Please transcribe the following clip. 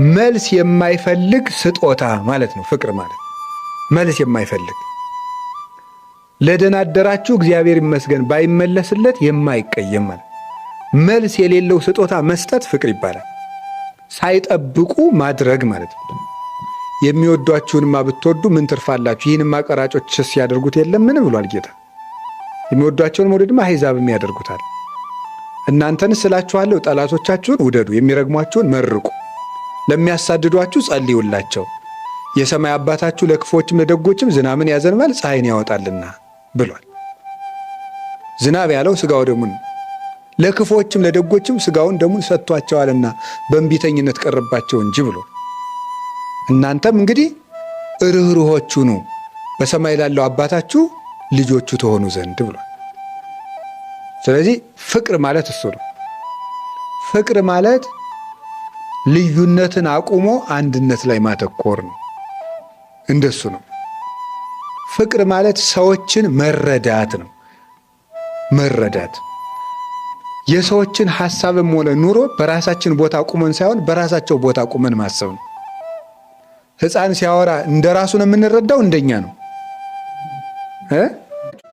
መልስ የማይፈልግ ስጦታ ማለት ነው። ፍቅር ማለት መልስ የማይፈልግ ለደናደራችሁ እግዚአብሔር ይመስገን ባይመለስለት የማይቀየም ማለት መልስ የሌለው ስጦታ መስጠት ፍቅር ይባላል። ሳይጠብቁ ማድረግ ማለት ነው። የሚወዷችሁንማ ብትወዱ ምን ትርፋላችሁ? ይህንማ ቀራጮች ሲያደርጉት የለም ምን ብሏል ጌታ? የሚወዷቸውን መውደድማ አሕዛብም ያደርጉታል። እናንተንስ እላችኋለሁ ጠላቶቻችሁን ውደዱ፣ የሚረግሟችሁን መርቁ፣ ለሚያሳድዷችሁ ጸልዩላቸው። የሰማይ አባታችሁ ለክፎችም ለደጎችም ዝናብን ያዘንባል፣ ፀሐይን ያወጣልና ብሏል። ዝናብ ያለው ሥጋው ደሙን፣ ለክፎችም ለደጎችም ሥጋውን ደሙን ሰጥቷቸዋልና በእንቢተኝነት ቀረባቸው እንጂ ብሎ እናንተም እንግዲህ ርኅሩኆች ሁኑ በሰማይ ላለው አባታችሁ ልጆቹ ተሆኑ ዘንድ ብሏል። ስለዚህ ፍቅር ማለት እሱ ነው። ፍቅር ማለት ልዩነትን አቁሞ አንድነት ላይ ማተኮር ነው። እንደሱ ነው። ፍቅር ማለት ሰዎችን መረዳት ነው። መረዳት የሰዎችን ሐሳብም ሆነ ኑሮ በራሳችን ቦታ ቁመን ሳይሆን በራሳቸው ቦታ ቁመን ማሰብ ነው። ሕፃን ሲያወራ እንደራሱ ነው የምንረዳው፣ እንደኛ ነው።